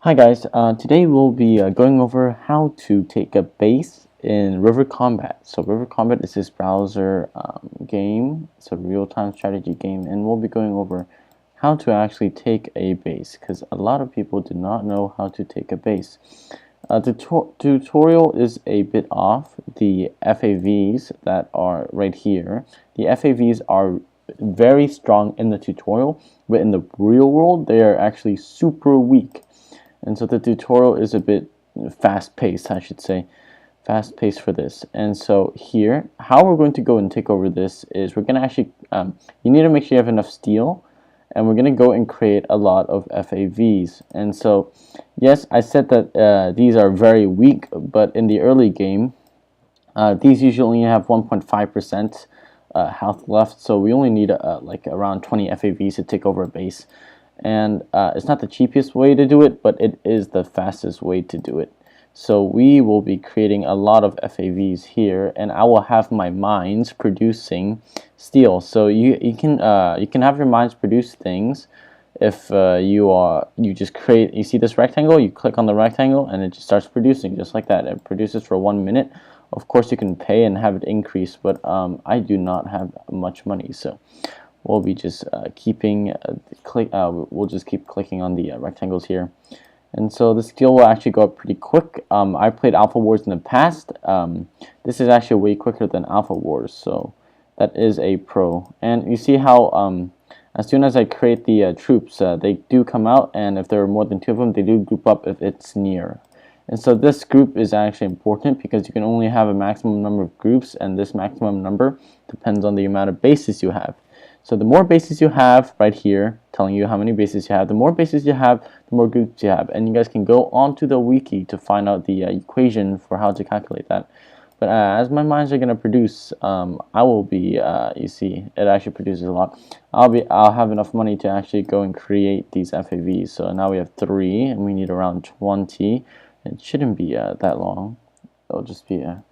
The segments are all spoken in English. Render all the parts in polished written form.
Hi guys, today we'll be going over how to take a base in RiverCombat. So RiverCombat is this browser game. It's a real-time strategy game, and we'll be going over how to actually take a base because a lot of people do not know how to take a base. The tutorial is a bit off. The FAVs that are right here, the FAVs are very strong in the tutorial, but in the real world they are actually super weak. And so the tutorial is a bit fast-paced, I should say, fast-paced for this. And so here, how we're going to go and take over this is we're going to actually, you need to make sure you have enough steel, and we're going to go and create a lot of FAVs. And so, yes, I said that these are very weak, but in the early game, these usually only have 1.5% health left, so we only need like around 20 FAVs to take over a base. And it's not the cheapest way to do it, but it is the fastest way to do it. So we will be creating a lot of FAVs here, and I will have my mines producing steel. So you can have your mines produce things if you just create. You see this rectangle, you click on the rectangle, and it just starts producing just like that. It produces for 1 minute. Of course, you can pay and have it increase, but I do not have much money, so we'll be just we'll just keep clicking on the rectangles here. And so the skill will actually go up pretty quick. I played Alpha Wars in the past. This is actually way quicker than Alpha Wars, so that is a pro. And you see how as soon as I create the troops, they do come out, and if there are more than 2 of them, they do group up if it's near. And so this group is actually important because you can only have a maximum number of groups, and this maximum number depends on the amount of bases you have. So the more bases you have, right here, telling you how many bases you have, the more bases you have, the more groups you have. And you guys can go onto the wiki to find out the equation for how to calculate that. But as my mines are going to produce, I will be, you see, it actually produces a lot. I'll have enough money to actually go and create these FAVs. So now we have 3, and we need around 20. It shouldn't be that long. It'll just be a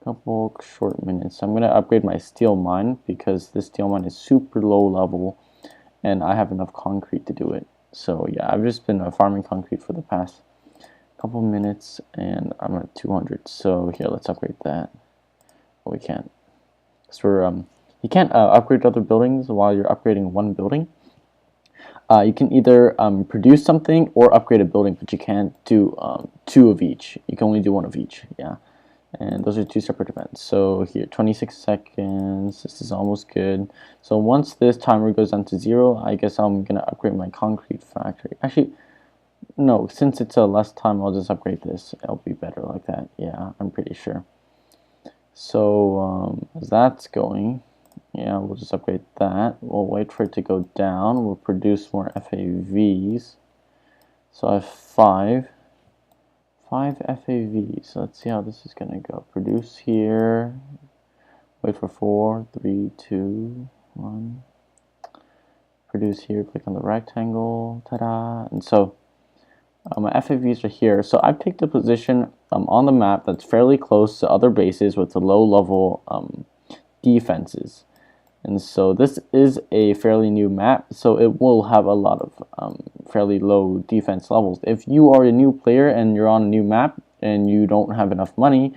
couple short minutes. I'm going to upgrade my steel mine because this steel mine is super low level and I have enough concrete to do it. So yeah, I've just been farming concrete for the past couple minutes and I'm at 200. So here, let's upgrade that. Oh, we can't. So you can't upgrade other buildings while you're upgrading one building. You can either produce something or upgrade a building, but you can't do 2 of each. You can only do 1 of each. Yeah. And those are 2 separate events. So here, 26 seconds. This is almost good. So once this timer goes down to 0, I guess I'm gonna upgrade my concrete factory. Actually, no, since it's less time, I'll just upgrade this. It'll be better like that. Yeah, I'm pretty sure. So as that's going, yeah, we'll just upgrade that. We'll wait for it to go down. We'll produce more FAVs. So I have 5 FAVs. Let's see how this is gonna go. Produce here. Wait for 4, 3, 2, 1. Produce here. Click on the rectangle. Ta-da! And so my FAVs are here. So I picked a position on the map that's fairly close to other bases with the low-level defenses. And so this is a fairly new map, so it will have a lot of fairly low defense levels. If you are a new player and you're on a new map and you don't have enough money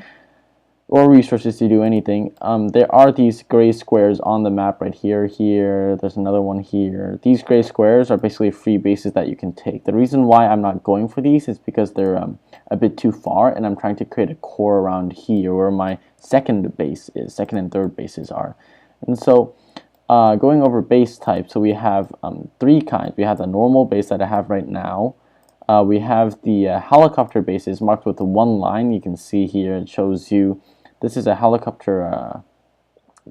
or resources to do anything, there are these gray squares on the map right here, there's another one here. These gray squares are basically free bases that you can take. The reason why I'm not going for these is because they're a bit too far, and I'm trying to create a core around here where my second and third bases are. And so going over base type, so we have 3 kinds. We have the normal base that I have right now. We have the helicopter bases marked with the 1 line. You can see here it shows you this is a helicopter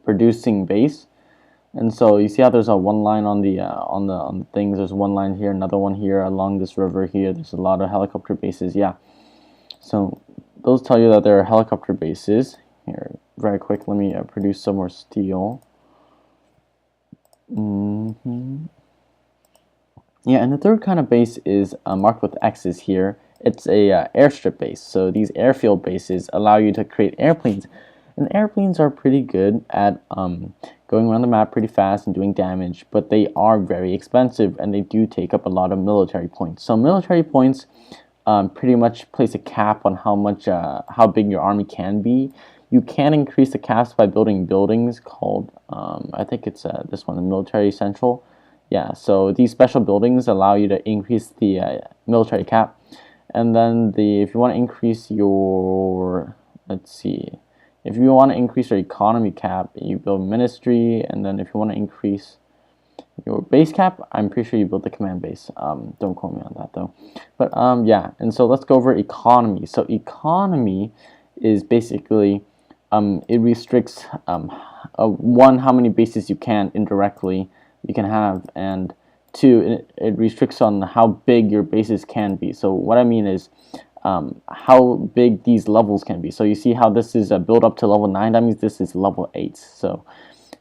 producing base. And so you see how there's a 1 line on the things. There's 1 line here, another one here along this river here. There's a lot of helicopter bases. Yeah. So those tell you that there are helicopter bases. Here, very quick, let me produce some more steel. Yeah, and the third kind of base is marked with X's here. It's a airstrip base. So these airfield bases allow you to create airplanes, and airplanes are pretty good at going around the map pretty fast and doing damage, but they are very expensive and they do take up a lot of military points. So military points pretty much place a cap on how big your army can be. You can increase the caps by building buildings called, I think it's this one, the Military Central. Yeah, so these special buildings allow you to increase the military cap. And then if you want to increase your, let's see, if you want to increase your economy cap, you build ministry. And then if you want to increase your base cap, I'm pretty sure you build the command base. Don't quote me on that though. But yeah, and so let's go over economy. So economy is basically it restricts one, how many bases you can indirectly you can have, and two, it restricts on how big your bases can be. So what I mean is how big these levels can be. So you see how this is a build up to level 9, that means this is level 8. So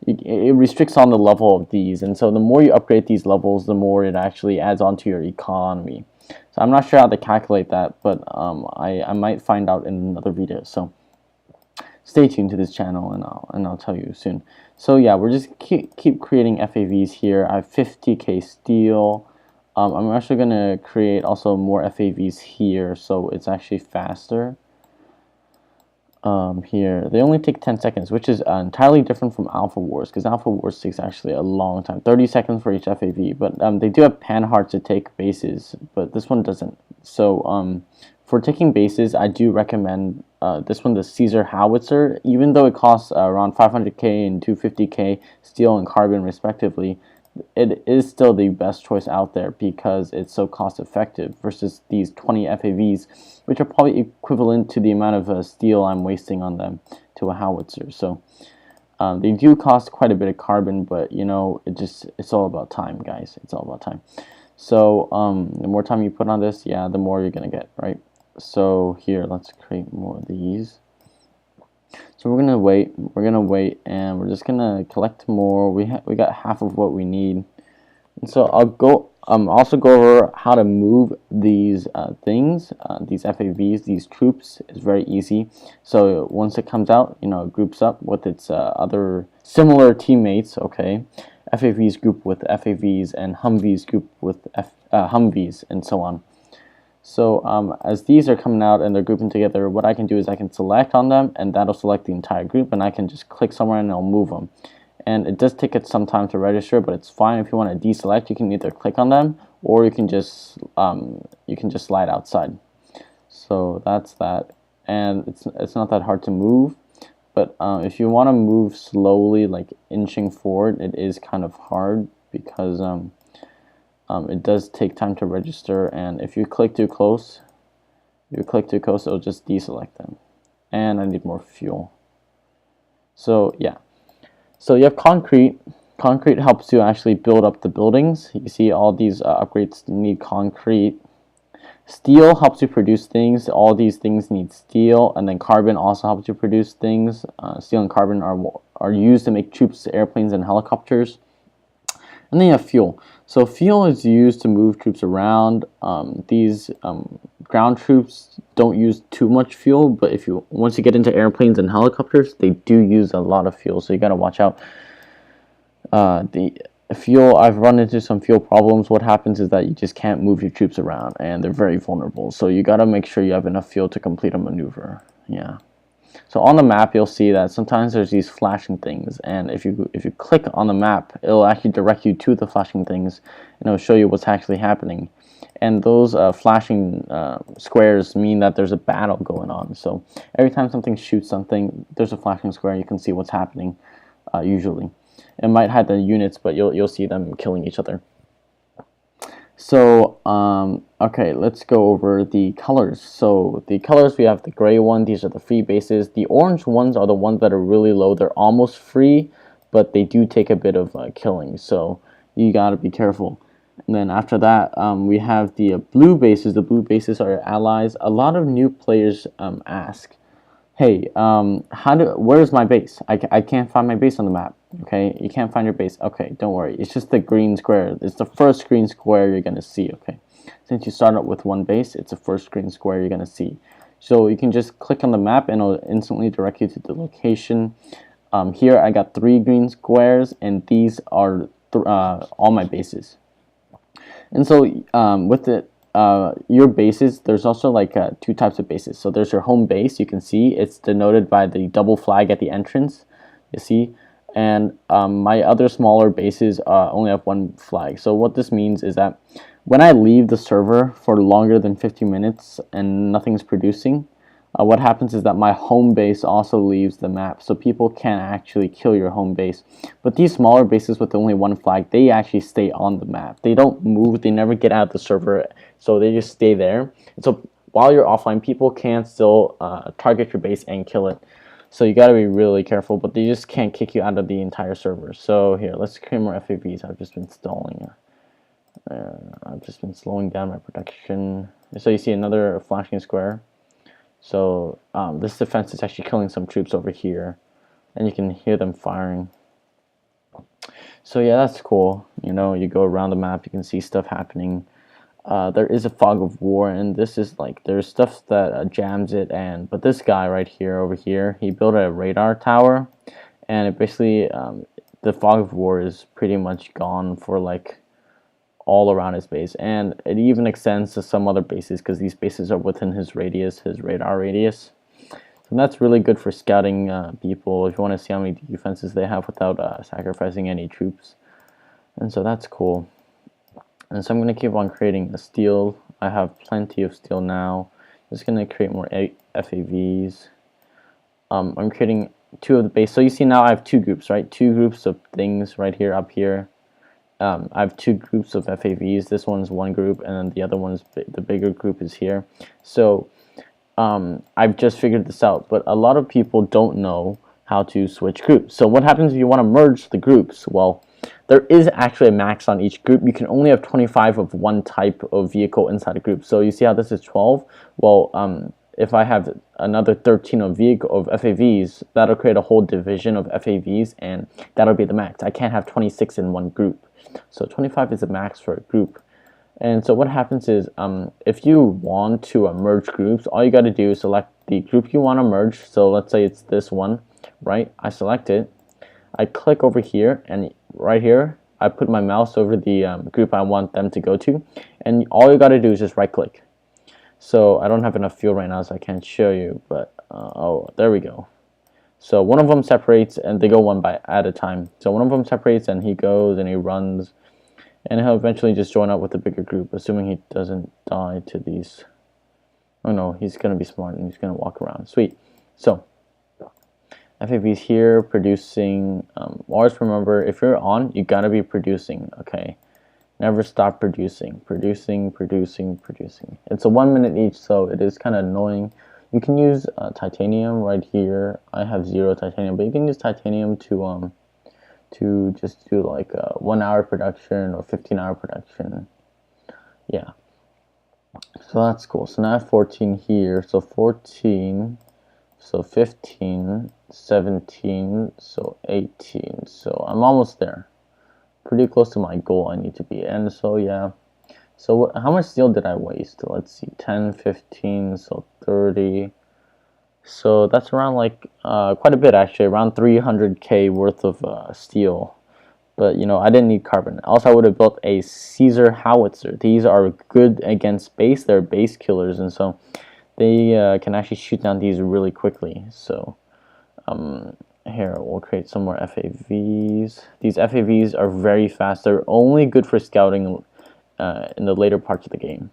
it restricts on the level of these, and so the more you upgrade these levels, the more it actually adds on to your economy. So I'm not sure how to calculate that, but I might find out in another video. So stay tuned to this channel, and I'll tell you soon. So yeah, we're just keep creating FAVs here. I have 50k steel. I'm actually gonna create also more FAVs here, so it's actually faster. Here they only take 10 seconds, which is entirely different from Alpha Wars, because Alpha Wars takes actually a long time, 30 seconds for each FAV. But they do have panhards to take bases, but this one doesn't. So for taking bases, I do recommend this one, the Caesar Howitzer. Even though it costs around 500k and 250k steel and carbon respectively, it is still the best choice out there because it's so cost effective versus these 20 FAVs, which are probably equivalent to the amount of steel I'm wasting on them to a howitzer. So they do cost quite a bit of carbon, but you know, it's all about time, guys. It's all about time. So the more time you put on this, yeah, the more you're gonna get, right? So here, let's create more of these. So we're gonna wait, and we're just gonna collect more. We got half of what we need, and so I'll go also go over how to move these things, these FAVs, these troops. Is very easy. So once it comes out, you know, it groups up with its other similar teammates. Okay, FAVs group with FAVs, and Humvees group with Humvees, and so on. So as these are coming out and they're grouping together, what I can do is I can select on them, and that'll select the entire group, and I can just click somewhere and it'll move them. And it does take it some time to register, but it's fine. If you want to deselect, you can either click on them or you can just slide outside. So that's that, and it's not that hard to move. But if you want to move slowly, like inching forward, it is kind of hard because it does take time to register, and if you click too close, it'll just deselect them. And I need more fuel. So yeah, so you have concrete. Concrete helps you actually build up the buildings. You see all these upgrades need concrete. Steel helps you produce things. All these things need steel, and then carbon also helps you produce things. Steel and carbon are used to make troops, airplanes, and helicopters. And then you have fuel. So fuel is used to move troops around. These ground troops don't use too much fuel, but once you get into airplanes and helicopters, they do use a lot of fuel. So you gotta watch out. The fuel, I've run into some fuel problems. What happens is that you just can't move your troops around, and they're very vulnerable. So you gotta make sure you have enough fuel to complete a maneuver. Yeah. So on the map, you'll see that sometimes there's these flashing things, and if you click on the map, it'll actually direct you to the flashing things, and it'll show you what's actually happening. And those flashing squares mean that there's a battle going on. So every time something shoots something, there's a flashing square. You can see what's happening. Usually, it might hide the units, but you'll see them killing each other. So okay, let's go over the colors. So the colors, we have the gray one. These are the free bases. The orange ones are the ones that are really low. They're almost free, but they do take a bit of killing. So you gotta be careful. And then after that, we have the blue bases. The blue bases are your allies. A lot of new players ask, hey, where's my base? I can't find my base on the map. Okay, you can't find your base. Okay, don't worry. It's just the green square. It's the first green square you're going to see. Okay, since you start out with one base, it's the first green square you're going to see. So you can just click on the map and it'll instantly direct you to the location. Here I got 3 green squares, and these are all my bases. And so with it, your bases, there's also like 2 types of bases. So there's your home base. You can see it's denoted by the double flag at the entrance. You see, and my other smaller bases only have 1 flag. So what this means is that when I leave the server for longer than 50 minutes and nothing's producing, what happens is that my home base also leaves the map, so people can't actually kill your home base. But these smaller bases with only 1 flag, they actually stay on the map. They don't move, they never get out of the server, so they just stay there. And so while you're offline, people can still target your base and kill it. So you gotta be really careful, but they just can't kick you out of the entire server. So here, let's create more FAVs. I've just been stalling. I've just been slowing down my production. So you see another flashing square. So this defense is actually killing some troops over here, and you can hear them firing. So yeah, that's cool. You know, you go around the map, you can see stuff happening. There is a fog of war, and this is like, there's stuff that jams it, but this guy right here, over here, he built a radar tower, and it basically, the fog of war is pretty much gone for like all around his base, and it even extends to some other bases because these bases are within his radius, his radar radius. So that's really good for scouting people if you want to see how many defenses they have without sacrificing any troops. And so that's cool. And so I'm going to keep on creating a steel. I have plenty of steel now. Just going to create more FAVs. I'm creating 2 of the base. So you see now I have 2 groups, right? 2 groups of things right here, up here. I have 2 groups of FAVs. This one's 1 group, and then the other one's the bigger group is here. So I've just figured this out, but a lot of people don't know how to switch groups. So what happens if you want to merge the groups? Well, there is actually a max on each group. You can only have 25 of one type of vehicle inside a group. So you see how this is 12? Well, if I have another 13 of FAVs, that'll create a whole division of FAVs, and that'll be the max. I can't have 26 in one group. So 25 is the max for a group. And so what happens is, if you want to merge groups, all you got to do is select the group you want to merge. So let's say it's this one, right? I select it. I click over here, and right here, I put my mouse over the group I want them to go to. And all you got to do is just right click. So I don't have enough fuel right now, so I can't show you, but oh, there we go. So one of them separates, and they go one at a time. So one of them separates, and he goes and he runs, and he'll eventually just join up with the bigger group, assuming he doesn't die to these. Oh no, he's gonna be smart and he's gonna walk around. Sweet. So FAV's here producing. Always remember, if you're on, you gotta be producing. Okay. Never stop producing. Producing. It's a 1 minute each, so it is kind of annoying. You can use titanium right here. I have 0 titanium, but you can use titanium to just do like 1 hour production or 15-hour production. Yeah. So that's cool. So now I have 14 here. So 14, so 15, 17, so 18. So I'm almost there. Pretty close to my goal I need to be. And so yeah, so how much steel did I waste? Let's see, 10, 15, so 30. So that's around like quite a bit actually, around 300k worth of steel. But you know, I didn't need carbon. Also, I would have built a Caesar howitzer. These are good against base. They're base killers, and so they can actually shoot down these really quickly. So here, we'll create some more FAVs. These FAVs are very fast. They're only good for scouting in the later parts of the game.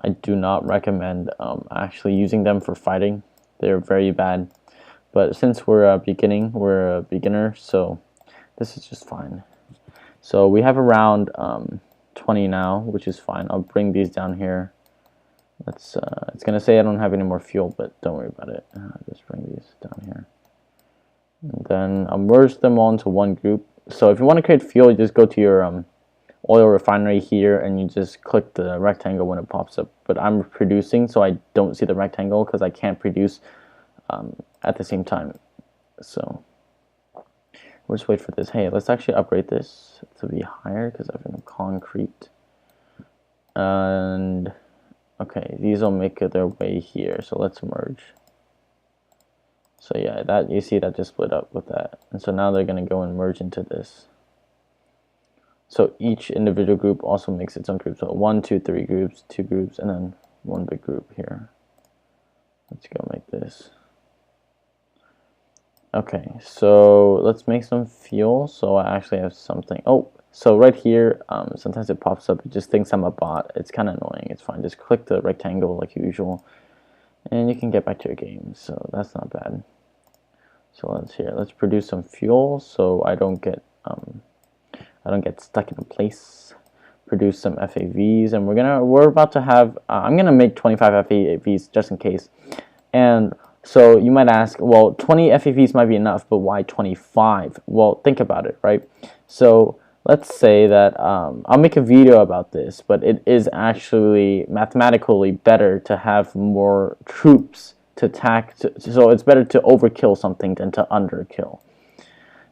I do not recommend actually using them for fighting. They're very bad. But since we're a beginner, so this is just fine. So we have around 20 now, which is fine. I'll bring these down here. It's gonna say I don't have any more fuel, but don't worry about it. Just bring these down here. And then I'll merge them all into one group. So if you want to create fuel, you just go to your oil refinery here, and you just click the rectangle when it pops up. But I'm producing, so I don't see the rectangle because I can't produce at the same time. So we'll just wait for this. Hey, let's actually upgrade this to be higher because I've been concrete. And okay, these will make their way here. So let's merge. So yeah, that you see that just split up with that. And so now they're going to go and merge into this. So each individual group also makes its own group. So 1, 2, 3 groups, 2 groups, and then one big group here. Let's go make this. Okay, so let's make some fuel. So I actually have something. Oh, so right here, sometimes it pops up. It just thinks I'm a bot. It's kind of annoying. It's fine. Just click the rectangle like usual, and you can get back to your game. So that's not bad. So let's produce some fuel so I don't get stuck in a place. Produce some FAVs, and we're about to have I'm gonna make 25 FAVs just in case. And so you might ask, well, 20 FAVs might be enough, but why 25? Well, think about it, right? So let's say that I'll make a video about this, but it is actually mathematically better to have more troops to attack. So it's better to overkill something than to underkill.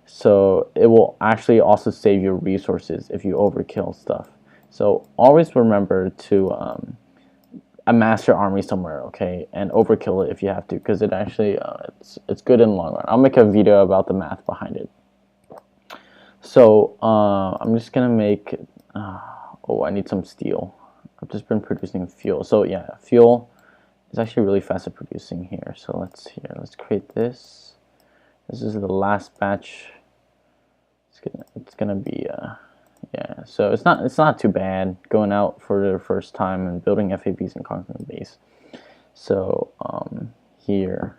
So it will actually also save your resources if you overkill stuff. So always remember to amass your army somewhere, okay, and overkill it if you have to, because it actually it's good in the long run. I'll make a video about the math behind it. So I'm just gonna make oh, I need some steel. I've just been producing fuel. So yeah, fuel is actually really fast at producing here. So let's create this. This is the last batch. It's gonna be yeah, so it's not too bad going out for the first time and building FAVs and conquering the base. So here,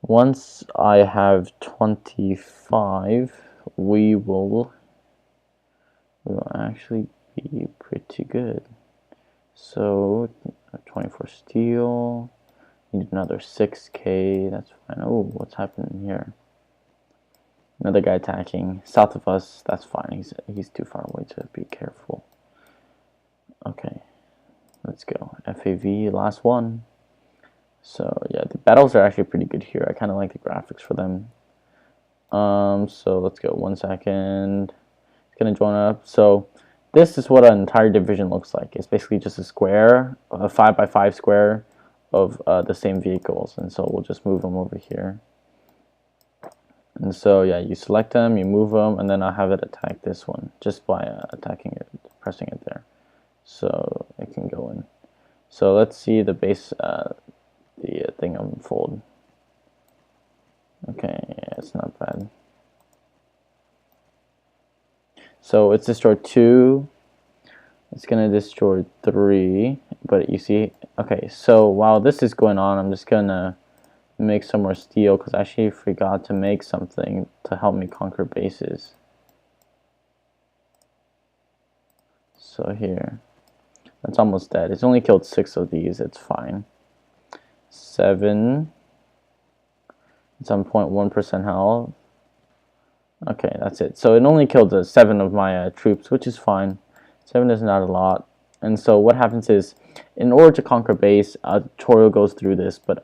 once I have 25, we will actually be pretty good. So 24 steel, need another 6K. That's fine. Oh, what's happening here? Another guy attacking south of us. That's fine. He's too far away to be careful. Okay, let's go. FAV, last one. So yeah, the battles are actually pretty good here. I kind of like the graphics for them. So let's go. 1 second. It's gonna join up. So this is what an entire division looks like. It's basically just a square, a 5x5 square of the same vehicles, and so we'll just move them over here. And so yeah, you select them, you move them, and then I'll have it attack this one just by attacking it, pressing it there, so it can go in. So let's see the base, the thing unfold. Okay, yeah, it's not bad. So it's destroyed 2. It's gonna destroy 3, but you see, okay. So while this is going on, I'm just gonna make some more steel because I actually forgot to make something to help me conquer bases. So here, that's almost dead. It's only killed 6 of these. It's fine. 7. It's on 0.1% health. Okay, that's it. So it only killed 7 of my troops, which is fine. 7 is not a lot. And so what happens is, in order to conquer base, a tutorial goes through this, but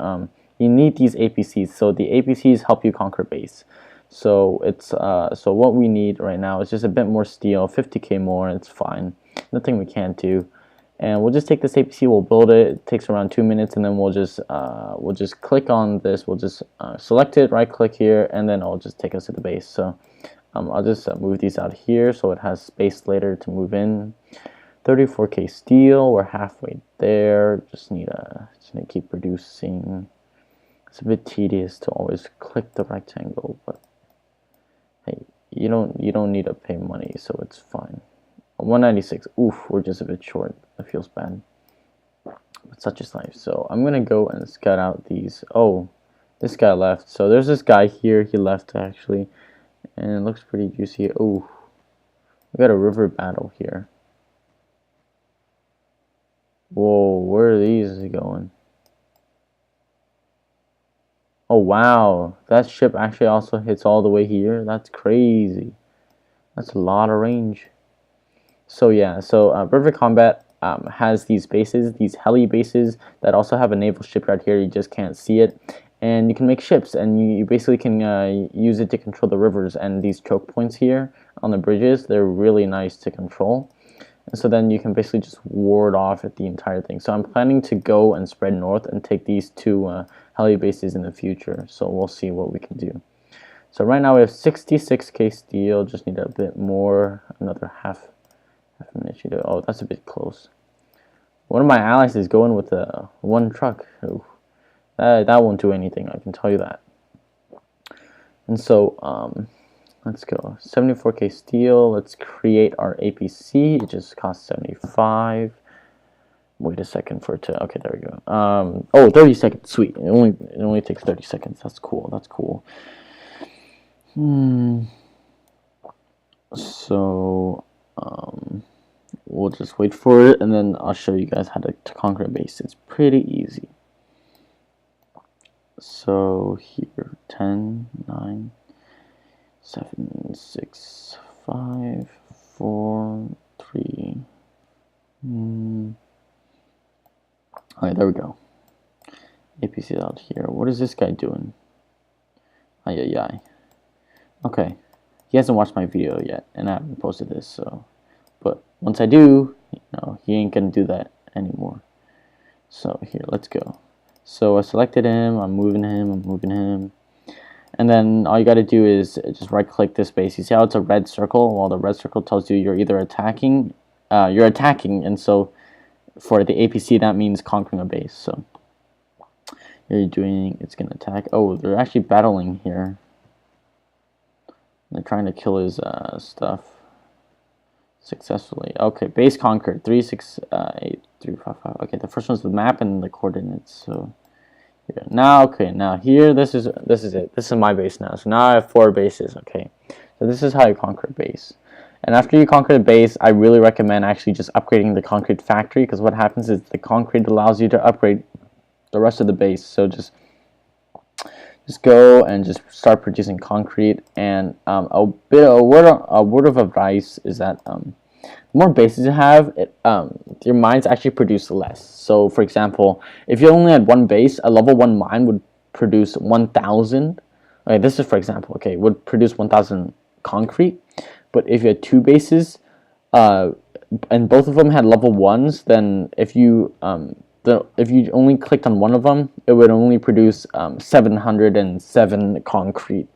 you need these APCs. So the APCs help you conquer base. So it's so what we need right now is just a bit more steel, 50k more. It's fine. Nothing we can't do. And we'll just take this APC. We'll build it. It takes around 2 minutes, and then we'll just click on this. We'll just select it, right click here, and then it'll just take us to the base. So I'll just move these out here so it has space later to move in. 34k steel. We're halfway there. Just need to keep producing. It's a bit tedious to always click the rectangle, but hey, you don't need to pay money, so it's fine. 196. Oof, we're just a bit short. It feels bad, but such is life. So I'm gonna go and scout out these. Oh, this guy left. So there's this guy here. He left actually, and it looks pretty juicy. Oh, we got a river battle here. Whoa, where are these going? Oh wow, that ship actually also hits all the way here. That's crazy. That's a lot of range. So yeah, so RiverCombat has these bases, these heli bases that also have a naval shipyard here. You just can't see it, and you can make ships, and you basically can use it to control the rivers. And these choke points here on the bridges, they're really nice to control. And so then you can basically just ward off at the entire thing. So I'm planning to go and spread north and take these two heli bases in the future. So we'll see what we can do. So right now we have 66k steel. Just need a bit more, another half a minute. Oh, that's a bit close. One of my allies is going with one truck. Ooh, that won't do anything, I can tell you that. And so let's go. 74k steel. Let's create our APC. It just costs 75. Wait a second for it to. Okay, there we go. Oh, 30 seconds. Sweet. It only takes 30 seconds. That's cool. That's cool. So we'll just wait for it, and then I'll show you guys how to conquer a base. It's pretty easy. So here, 10, 9, 7, 6, 5, 4, 3. Alright, there we go. APC out here. What is this guy doing? Ay. Okay. He hasn't watched my video yet, and I haven't posted this, so. But once I do, he ain't gonna do that anymore. So here, let's go. So I selected him, I'm moving him. And then all you gotta do is just right click this base. You see how it's a red circle? Well, the red circle tells you you're either attacking, and so for the APC that means conquering a base. So it's gonna attack. Oh, they're actually battling here. They're trying to kill his stuff successfully. Okay, base conquered. 3, 6, 8, 3, 5, 5. Okay, the first one's the map and the coordinates. So here. Now here, this is it. This is my base now. So now I have 4 bases. Okay, so this is how you conquer a base. And after you conquer the base, I really recommend actually just upgrading the concrete factory, because what happens is the concrete allows you to upgrade the rest of the base. So just go and just start producing concrete. And a word of advice is that the more bases you have, your mines actually produce less. So for example, if you only had one base, a level 1 mine would produce 1,000. Okay, this is for example. Okay, would produce 1,000 concrete. But if you had 2 bases, and both of them had level 1s, then if you only clicked on one of them, it would only produce 707 concrete.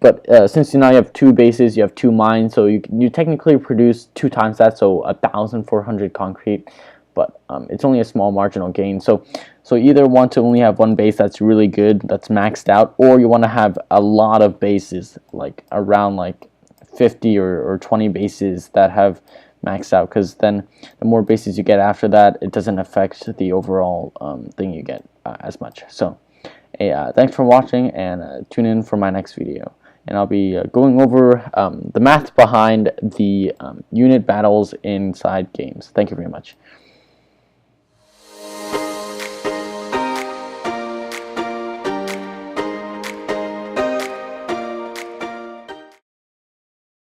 But since now you have 2 bases, you have 2 mines, so you technically produce 2 times that, so 1,400 concrete. But it's only a small marginal gain. So you either want to only have one base that's really good, that's maxed out, or you want to have a lot of bases, like around like 50 or 20 bases that have maxed out, because then the more bases you get after that, it doesn't affect the overall thing you get as much. So thanks for watching, and tune in for my next video, and I'll be going over the math behind the unit battles inside games. Thank you very much.